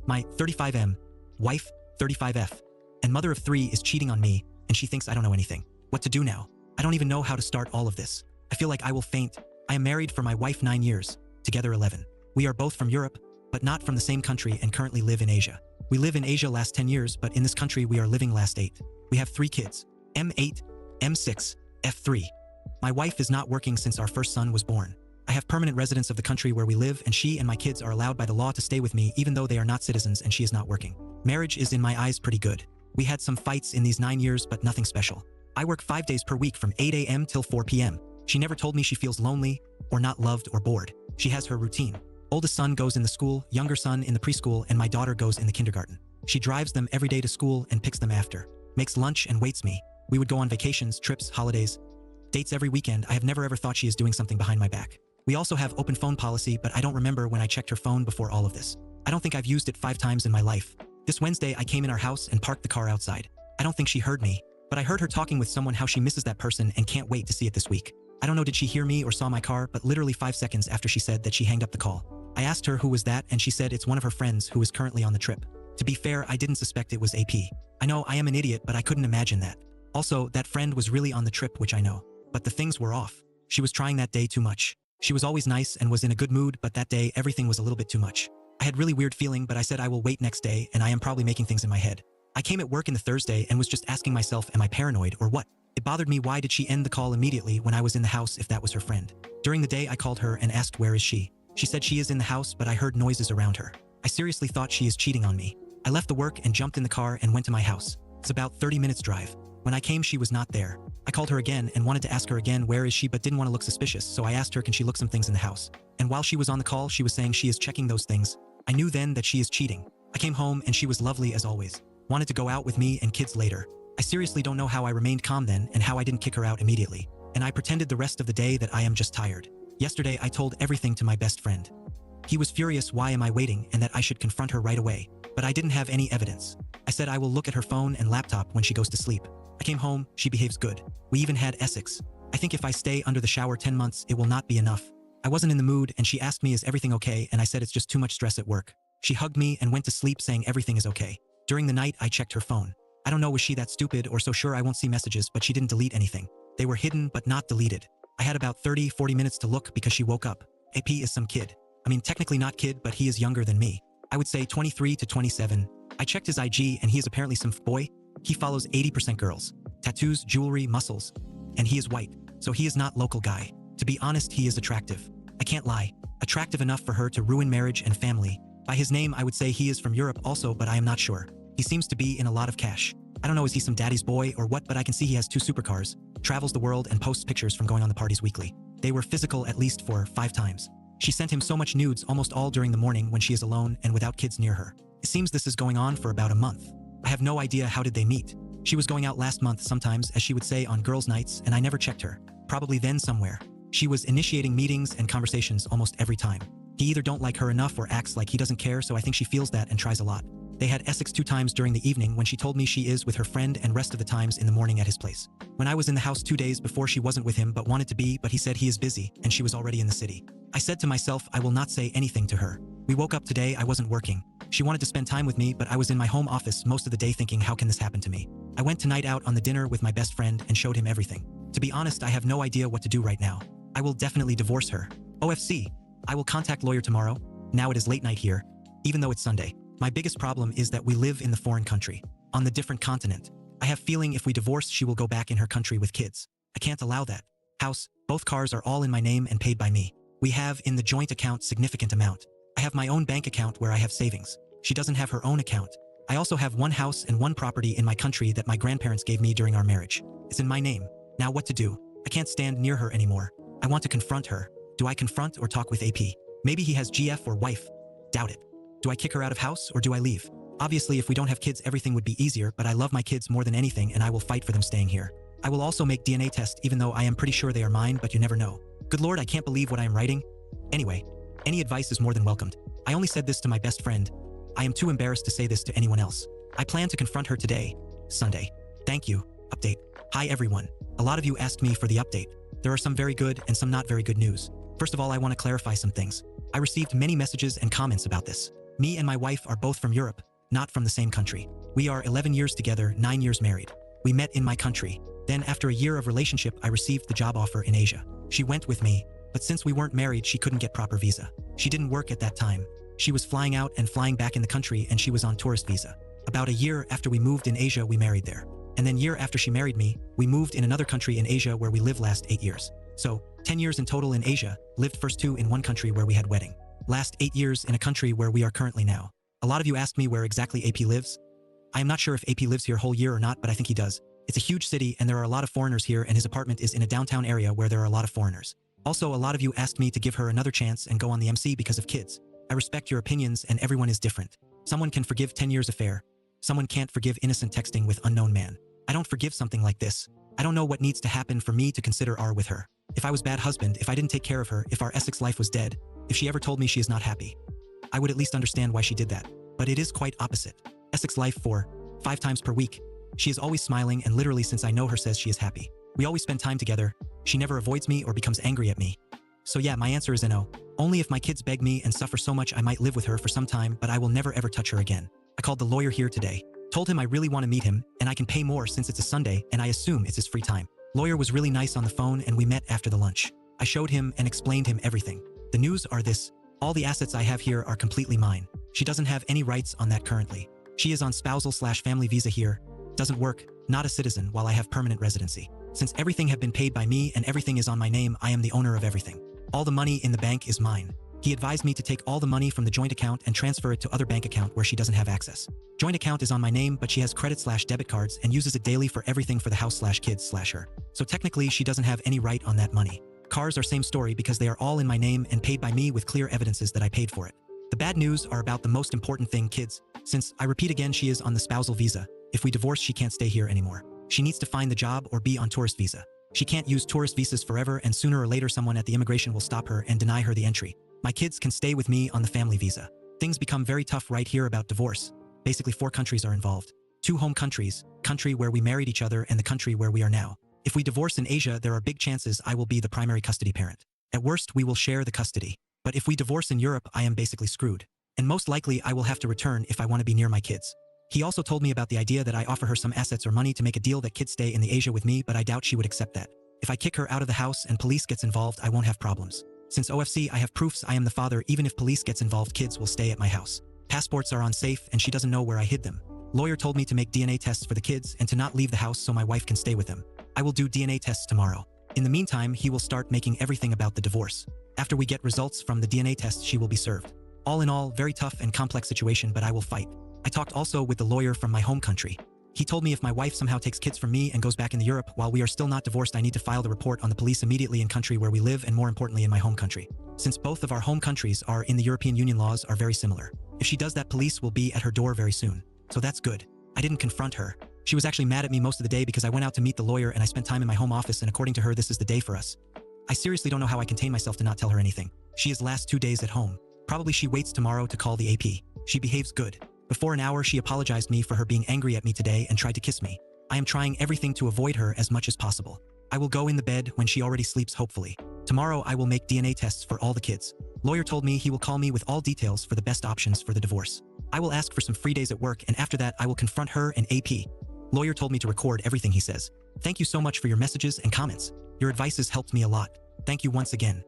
My 35M, wife, 35F, and mother of 3 is cheating on me, and she thinks I don't know anything. What to do now? I don't even know how to start all of this. I feel like I will faint. I am married for my wife 9 years, together 11. We are both from Europe, but not from the same country and currently live in Asia. We live in Asia last 10 years, but in this country we are living last 8. We have 3 kids, M8, M6, F3. My wife is not working since our first son was born. I have permanent residence of the country where we live, and she and my kids are allowed by the law to stay with me even though they are not citizens and she is not working. Marriage is in my eyes pretty good. We had some fights in these 9 years, but nothing special. I work 5 days per week from 8 a.m. till 4 p.m. She never told me she feels lonely, or not loved or bored. She has her routine. Oldest son goes in the school, younger son in the preschool, and my daughter goes in the kindergarten. She drives them every day to school and picks them after. Makes lunch and waits me. We would go on vacations, trips, holidays, dates every weekend. I have never ever thought she is doing something behind my back. We also have open phone policy, but I don't remember when I checked her phone before all of this. I don't think I've used it 5 times in my life. This Wednesday I came in our house and parked the car outside. I don't think she heard me, but I heard her talking with someone how she misses that person and can't wait to see it this week. I don't know did she hear me or saw my car, but literally 5 seconds after she said that, she hanged up the call. I asked her who was that, and she said it's one of her friends who is currently on the trip. To be fair, I didn't suspect it was AP. I know I am an idiot, but I couldn't imagine that. Also, that friend was really on the trip, which I know. But the things were off. She was trying that day too much. She was always nice and was in a good mood, but that day everything was a little bit too much. I had really weird feeling, but I said I will wait next day, and I am probably making things in my head. I came at work in the Thursday and was just asking myself, am I paranoid or what? It bothered me, why did she end the call immediately when I was in the house if that was her friend? During the day I called her and asked where is she. She said she is in the house, but I heard noises around her. I seriously thought she is cheating on me. I left the work and jumped in the car and went to my house. It's about 30 minutes drive. When I came, she was not there. I called her again and wanted to ask her again where is she, but didn't want to look suspicious, so I asked her can she look some things in the house. And while she was on the call, she was saying she is checking those things. I knew then that she is cheating. I came home and she was lovely as always. Wanted to go out with me and kids later. I seriously don't know how I remained calm then and how I didn't kick her out immediately. And I pretended the rest of the day that I am just tired. Yesterday I told everything to my best friend. He was furious why am I waiting and that I should confront her right away. But I didn't have any evidence. I said I will look at her phone and laptop when she goes to sleep. I came home, she behaves good. We even had Essex. I think if I stay under the shower 10 months, it will not be enough. I wasn't in the mood and she asked me is everything okay, and I said it's just too much stress at work. She hugged me and went to sleep saying everything is okay. During the night, I checked her phone. I don't know, was she that stupid or so sure I won't see messages, but she didn't delete anything. They were hidden but not deleted. I had about 30-40 minutes to look because she woke up. AP is some kid. I mean, technically not kid, but he is younger than me. I would say 23 to 27. I checked his IG and he is apparently some boy. He follows 80% girls. Tattoos, jewelry, muscles. And he is white, so he is not local guy. To be honest, he is attractive. I can't lie. Attractive enough for her to ruin marriage and family. By his name, I would say he is from Europe also, but I am not sure. He seems to be in a lot of cash. I don't know, is he some daddy's boy or what, but I can see he has 2 supercars, travels the world and posts pictures from going on the parties weekly. They were physical at least 4 or 5 times. She sent him so much nudes almost all during the morning when she is alone and without kids near her. It seems this is going on for about a month. I have no idea how did they meet. She was going out last month sometimes, as she would say, on girls' nights, and I never checked her. Probably then somewhere. She was initiating meetings and conversations almost every time. He either don't like her enough or acts like he doesn't care, so I think she feels that and tries a lot. They had Essex 2 times during the evening when she told me she is with her friend, and rest of the times in the morning at his place. When I was in the house 2 days before, she wasn't with him but wanted to be, but he said he is busy and she was already in the city. I said to myself I will not say anything to her. We woke up today, I wasn't working. She wanted to spend time with me, but I was in my home office most of the day thinking how can this happen to me. I went tonight out on the dinner with my best friend and showed him everything. To be honest, I have no idea what to do right now. I will definitely divorce her. OFC. I will contact lawyer tomorrow. Now it is late night here, even though it's Sunday. My biggest problem is that we live in the foreign country, on the different continent. I have feeling if we divorce, she will go back in her country with kids. I can't allow that. House, both cars are all in my name and paid by me. We have in the joint account significant amount. I have my own bank account where I have savings. She doesn't have her own account. I also have 1 house and 1 property in my country that my grandparents gave me during our marriage. It's in my name. Now what to do? I can't stand near her anymore. I want to confront her. Do I confront or talk with AP? Maybe he has GF or wife. Doubt it. Do I kick her out of house or do I leave? Obviously, if we don't have kids, everything would be easier, but I love my kids more than anything and I will fight for them staying here. I will also make DNA test even though I am pretty sure they are mine, but you never know. Good Lord, I can't believe what I am writing. Anyway, any advice is more than welcomed. I only said this to my best friend. I am too embarrassed to say this to anyone else. I plan to confront her today, Sunday. Thank you. Update. Hi everyone. A lot of you asked me for the update. There are some very good and some not very good news. First of all, I want to clarify some things. I received many messages and comments about this. Me and my wife are both from Europe, not from the same country. We are 11 years together, 9 years married. We met in my country. Then after a year of relationship, I received the job offer in Asia. She went with me, but since we weren't married, she couldn't get proper visa. She didn't work at that time. She was flying out and flying back in the country, and she was on tourist visa. About a year after we moved in Asia, we married there. And then year after she married me, we moved in another country in Asia where we lived last 8 years. So, 10 years in total in Asia, lived first 2 in one country where we had wedding. Last 8 years in a country where we are currently now. A lot of you asked me where exactly AP lives. I am not sure if AP lives here whole year or not, but I think he does. It's a huge city and there are a lot of foreigners here, and his apartment is in a downtown area where there are a lot of foreigners. Also, a lot of you asked me to give her another chance and go on the MC because of kids. I respect your opinions and everyone is different. Someone can forgive 10 years affair. Someone can't forgive innocent texting with unknown man. I don't forgive something like this. I don't know what needs to happen for me to consider R with her. If I was bad husband, if I didn't take care of her, if our Essex life was dead, if she ever told me she is not happy, I would at least understand why she did that. But it is quite opposite. Essex life 4-5 times per week. She is always smiling and literally since I know her says she is happy. We always spend time together. She never avoids me or becomes angry at me. So yeah, my answer is a no. Only if my kids beg me and suffer so much I might live with her for some time, but I will never ever touch her again. I called the lawyer here today. Told him I really want to meet him, and I can pay more since it's a Sunday, and I assume it's his free time. Lawyer was really nice on the phone and we met after the lunch. I showed him and explained him everything. The news are this. All the assets I have here are completely mine. She doesn't have any rights on that currently. She is on spousal/family visa here. Doesn't work, not a citizen, while I have permanent residency. Since everything have been paid by me and everything is on my name, I am the owner of everything. All the money in the bank is mine. He advised me to take all the money from the joint account and transfer it to other bank account where she doesn't have access. Joint account is on my name, but she has credit/debit cards and uses it daily for everything for the house/kids/her. So technically she doesn't have any right on that money. Cars are same story because they are all in my name and paid by me with clear evidences that I paid for it. The bad news are about the most important thing, kids. Since, I repeat again, she is on the spousal visa. If we divorce, she can't stay here anymore. She needs to find the job or be on tourist visa. She can't use tourist visas forever, and sooner or later someone at the immigration will stop her and deny her the entry. My kids can stay with me on the family visa. Things become very tough right here about divorce. Basically 4 countries are involved. 2 home countries, country where we married each other and the country where we are now. If we divorce in Asia, there are big chances I will be the primary custody parent. At worst, we will share the custody. But if we divorce in Europe, I am basically screwed. And most likely I will have to return if I want to be near my kids. He also told me about the idea that I offer her some assets or money to make a deal that kids stay in the Asia with me, but I doubt she would accept that. If I kick her out of the house and police gets involved, I won't have problems. Since OFC, I have proofs I am the father. Even if police gets involved, kids will stay at my house. Passports are on safe and she doesn't know where I hid them. Lawyer told me to make DNA tests for the kids and to not leave the house so my wife can stay with them. I will do DNA tests tomorrow. In the meantime, he will start making everything about the divorce. After we get results from the DNA tests, she will be served. All in all, very tough and complex situation, but I will fight. I talked also with the lawyer from my home country. He told me if my wife somehow takes kids from me and goes back in Europe while we are still not divorced, I need to file the report on the police immediately in country where we live and more importantly in my home country. Since both of our home countries are in the European Union, laws are very similar. If she does that, police will be at her door very soon. So that's good. I didn't confront her. She was actually mad at me most of the day because I went out to meet the lawyer and I spent time in my home office, and according to her, this is the day for us. I seriously don't know how I contain myself to not tell her anything. She is last 2 days at home. Probably she waits tomorrow to call the AP. She behaves good. Before an hour, she apologized me for her being angry at me today and tried to kiss me. I am trying everything to avoid her as much as possible. I will go in the bed when she already sleeps, hopefully. Tomorrow I will make DNA tests for all the kids. Lawyer told me he will call me with all details for the best options for the divorce. I will ask for some free days at work, and after that I will confront her and AP. Lawyer told me to record everything he says. Thank you so much for your messages and comments. Your advices helped me a lot. Thank you once again.